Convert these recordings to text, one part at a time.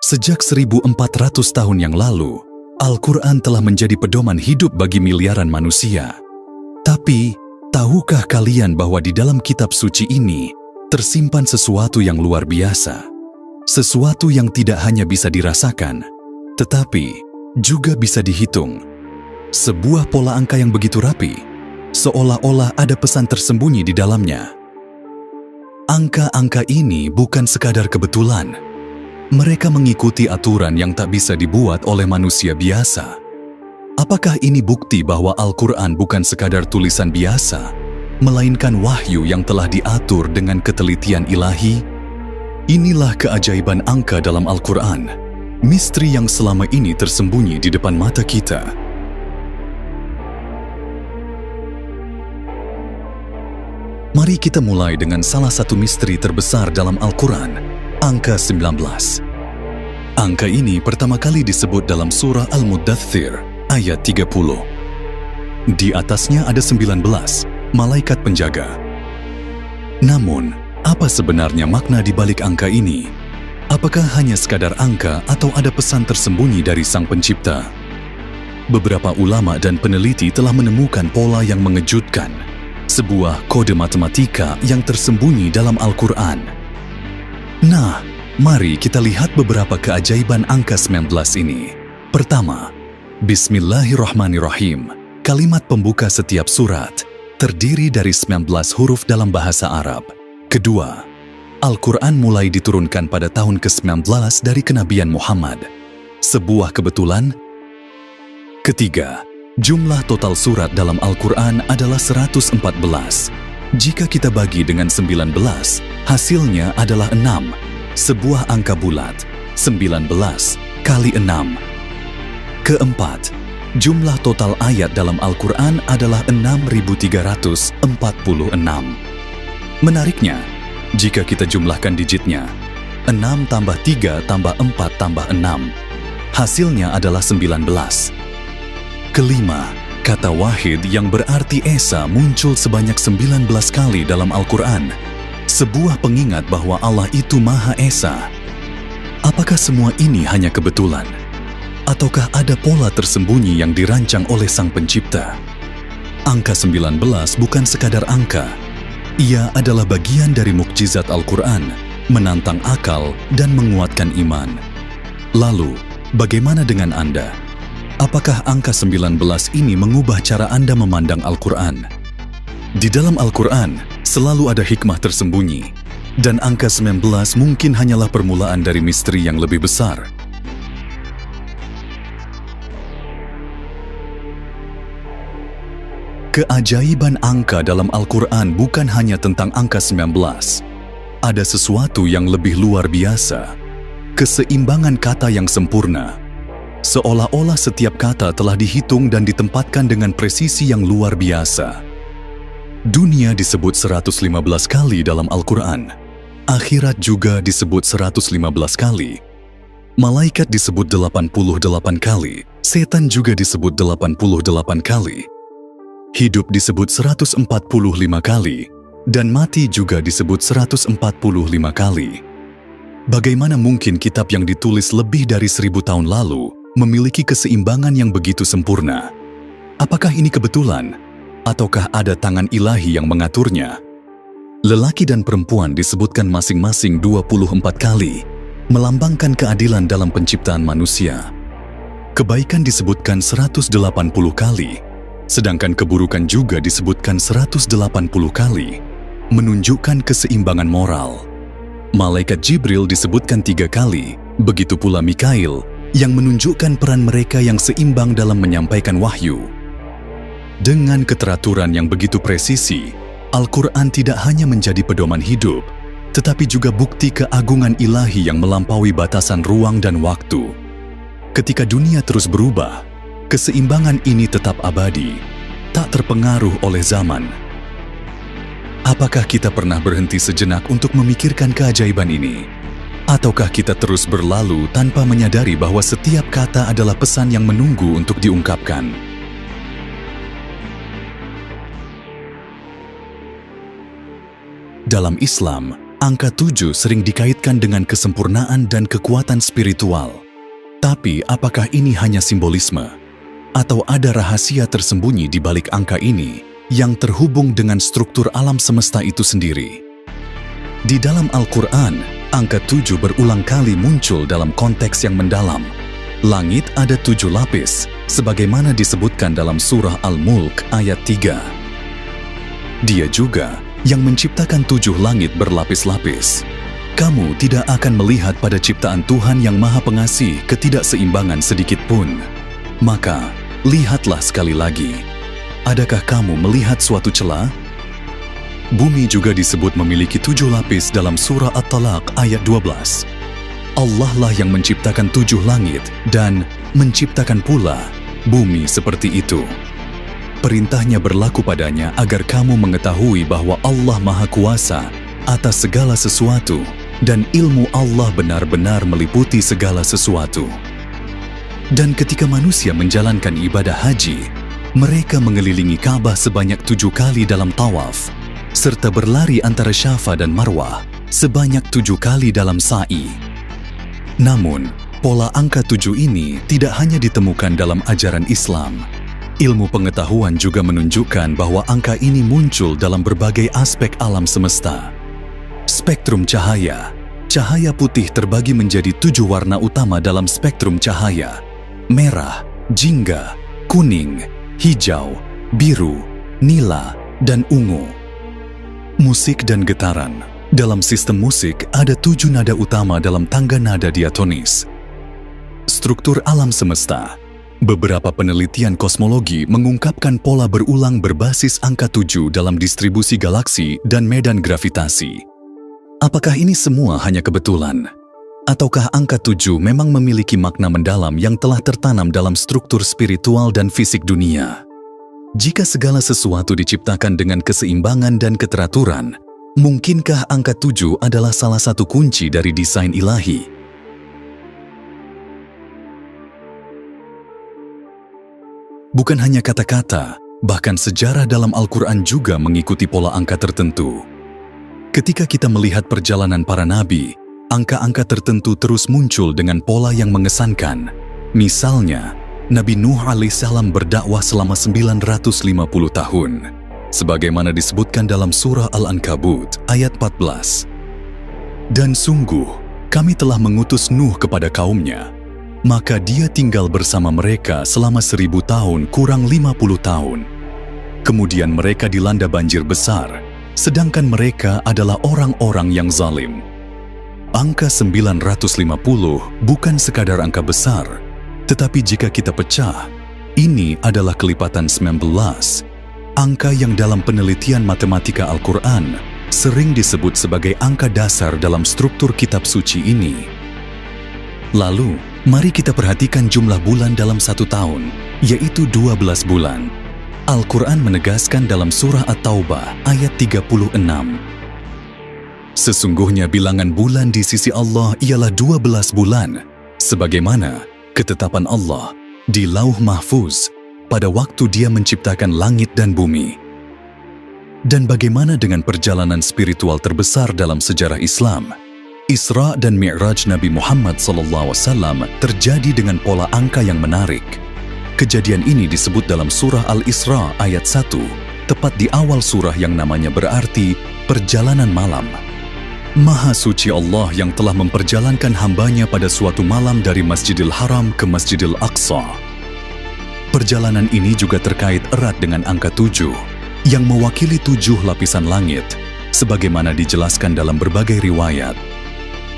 Sejak 1400 tahun yang lalu, Al-Quran telah menjadi pedoman hidup bagi miliaran manusia. Tapi, tahukah kalian bahwa di dalam kitab suci ini tersimpan sesuatu yang luar biasa? Sesuatu yang tidak hanya bisa dirasakan, tetapi juga bisa dihitung. Sebuah pola angka yang begitu rapi, seolah-olah ada pesan tersembunyi di dalamnya. Angka-angka ini bukan sekadar kebetulan. Mereka mengikuti aturan yang tak bisa dibuat oleh manusia biasa. Apakah ini bukti bahwa Al-Quran bukan sekadar tulisan biasa, melainkan wahyu yang telah diatur dengan ketelitian ilahi? Inilah keajaiban angka dalam Al-Quran, misteri yang selama ini tersembunyi di depan mata kita. Mari kita mulai dengan salah satu misteri terbesar dalam Al-Quran, angka 19. Angka ini pertama kali disebut dalam surah Al-Muddathir, ayat 30. Di atasnya ada 19 malaikat penjaga. Namun, apa sebenarnya makna di balik angka ini? Apakah hanya sekadar angka atau ada pesan tersembunyi dari Sang Pencipta? Beberapa ulama dan peneliti telah menemukan pola yang mengejutkan, sebuah kode matematika yang tersembunyi dalam Al-Quran. Nah, mari kita lihat beberapa keajaiban angka 19 ini. Pertama, Bismillahirrahmanirrahim, kalimat pembuka setiap surat, terdiri dari 19 huruf dalam bahasa Arab. Kedua, Al-Quran mulai diturunkan pada tahun ke-19 dari kenabian Muhammad. Sebuah kebetulan? Ketiga, jumlah total surat dalam Al-Quran adalah 114. Jika kita bagi dengan 19, hasilnya adalah 6. Sebuah angka bulat, 19 kali 6. Keempat, jumlah total ayat dalam Al-Quran adalah 6.346. Menariknya, jika kita jumlahkan digitnya, 6 tambah 3 tambah 4 tambah 6, hasilnya adalah 19. Kelima, kata wahid yang berarti esa muncul sebanyak 19 kali dalam Al-Quran. Sebuah pengingat bahwa Allah itu Maha Esa. Apakah semua ini hanya kebetulan? Ataukah ada pola tersembunyi yang dirancang oleh Sang Pencipta? Angka 19 bukan sekadar angka. Ia adalah bagian dari mukjizat Al-Quran, menantang akal dan menguatkan iman. Lalu, bagaimana dengan Anda? Apakah angka 19 ini mengubah cara Anda memandang Al-Quran? Di dalam Al-Quran, selalu ada hikmah tersembunyi, dan angka 19 mungkin hanyalah permulaan dari misteri yang lebih besar. Keajaiban angka dalam Al-Quran bukan hanya tentang angka 19. Ada sesuatu yang lebih luar biasa. Keseimbangan kata yang sempurna. Seolah-olah setiap kata telah dihitung dan ditempatkan dengan presisi yang luar biasa. Dunia disebut 115 kali dalam Al-Quran. Akhirat juga disebut 115 kali. Malaikat disebut 88 kali. Setan juga disebut 88 kali. Hidup disebut 145 kali, dan mati juga disebut 145 kali. Bagaimana mungkin kitab yang ditulis lebih dari 1000 tahun lalu memiliki keseimbangan yang begitu sempurna? Apakah ini kebetulan? Ataukah ada tangan ilahi yang mengaturnya? Lelaki dan perempuan disebutkan masing-masing 24 kali, melambangkan keadilan dalam penciptaan manusia. Kebaikan disebutkan 180 kali, sedangkan keburukan juga disebutkan 180 kali, menunjukkan keseimbangan moral. Malaikat Jibril disebutkan 3 kali, begitu pula Mikail, yang menunjukkan peran mereka yang seimbang dalam menyampaikan wahyu. Dengan keteraturan yang begitu presisi, Al-Quran tidak hanya menjadi pedoman hidup, tetapi juga bukti keagungan ilahi yang melampaui batasan ruang dan waktu. Ketika dunia terus berubah, keseimbangan ini tetap abadi, tak terpengaruh oleh zaman. Apakah kita pernah berhenti sejenak untuk memikirkan keajaiban ini? Ataukah kita terus berlalu tanpa menyadari bahwa setiap kata adalah pesan yang menunggu untuk diungkapkan? Dalam Islam, Angka 7 sering dikaitkan dengan kesempurnaan dan kekuatan spiritual. Tapi apakah ini hanya simbolisme? Atau ada rahasia tersembunyi di balik angka ini yang terhubung dengan struktur alam semesta itu sendiri? Di dalam Al-Quran, angka 7 berulang kali muncul dalam konteks yang mendalam. Langit ada 7 lapis, sebagaimana disebutkan dalam surah Al-Mulk ayat 3. Dia juga yang menciptakan 7 langit berlapis-lapis. Kamu tidak akan melihat pada ciptaan Tuhan yang Maha Pengasih ketidakseimbangan sedikit pun. Maka, lihatlah sekali lagi. Adakah kamu melihat suatu celah? Bumi juga disebut memiliki 7 lapis dalam surah At-Talaq ayat 12. Allah lah yang menciptakan 7 langit dan menciptakan pula bumi seperti itu. Perintahnya berlaku padanya agar kamu mengetahui bahwa Allah Maha Kuasa atas segala sesuatu dan ilmu Allah benar-benar meliputi segala sesuatu. Dan ketika manusia menjalankan ibadah haji, mereka mengelilingi Ka'bah sebanyak 7 kali dalam tawaf, serta berlari antara Syafa dan Marwah sebanyak 7 kali dalam sa'i. Namun, pola angka 7 ini tidak hanya ditemukan dalam ajaran Islam. Ilmu pengetahuan juga menunjukkan bahwa angka ini muncul dalam berbagai aspek alam semesta. Spektrum cahaya. Cahaya putih terbagi menjadi 7 warna utama dalam spektrum cahaya: merah, jingga, kuning, hijau, biru, nila, dan ungu. Musik dan getaran. Dalam sistem musik ada 7 nada utama dalam tangga nada diatonis. Struktur alam semesta. Beberapa penelitian kosmologi mengungkapkan pola berulang berbasis angka 7 dalam distribusi galaksi dan medan gravitasi. Apakah ini semua hanya kebetulan? Ataukah angka 7 memang memiliki makna mendalam yang telah tertanam dalam struktur spiritual dan fisik dunia? Jika segala sesuatu diciptakan dengan keseimbangan dan keteraturan, mungkinkah angka 7 adalah salah satu kunci dari desain ilahi? Bukan hanya kata-kata, bahkan sejarah dalam Al-Quran juga mengikuti pola angka tertentu. Ketika kita melihat perjalanan para nabi, angka-angka tertentu terus muncul dengan pola yang mengesankan. Misalnya, Nabi Nuh alaihissalam berdakwah selama 950 tahun, sebagaimana disebutkan dalam surah Al-Ankabut ayat 14. Dan sungguh, kami telah mengutus Nuh kepada kaumnya, maka dia tinggal bersama mereka selama 1000 tahun kurang 50 tahun. Kemudian mereka dilanda banjir besar, sedangkan mereka adalah orang-orang yang zalim. Angka 950 bukan sekadar angka besar, tetapi jika kita pecah, ini adalah kelipatan 19. Angka yang dalam penelitian matematika Al-Quran sering disebut sebagai angka dasar dalam struktur kitab suci ini. Lalu, mari kita perhatikan jumlah bulan dalam 1 tahun, yaitu 12 bulan. Al-Quran menegaskan dalam surah At-Taubah ayat 36. Sesungguhnya bilangan bulan di sisi Allah ialah 12 bulan, sebagaimana ketetapan Allah di Lauh Mahfuz pada waktu Dia menciptakan langit dan bumi. Dan bagaimana dengan perjalanan spiritual terbesar dalam sejarah Islam? Isra dan Mi'raj Nabi Muhammad SAW terjadi dengan pola angka yang menarik. Kejadian ini disebut dalam surah Al-Isra ayat 1, tepat di awal surah yang namanya berarti perjalanan malam. Maha suci Allah yang telah memperjalankan hambanya pada suatu malam dari Masjidil Haram ke Masjidil Aqsa. Perjalanan ini juga terkait erat dengan angka 7, yang mewakili 7 lapisan langit, sebagaimana dijelaskan dalam berbagai riwayat.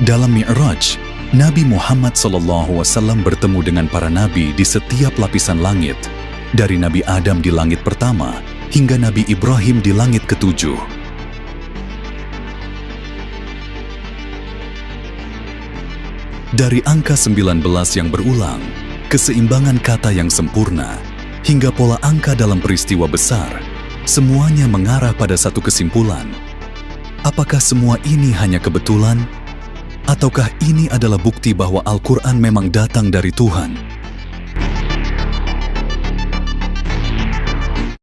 Dalam Mi'raj, Nabi Muhammad SAW bertemu dengan para nabi di setiap lapisan langit, dari Nabi Adam di langit pertama hingga Nabi Ibrahim di langit ke-7. Dari angka 19 yang berulang, keseimbangan kata yang sempurna, hingga pola angka dalam peristiwa besar, semuanya mengarah pada satu kesimpulan. Apakah semua ini hanya kebetulan? Ataukah ini adalah bukti bahwa Al-Quran memang datang dari Tuhan?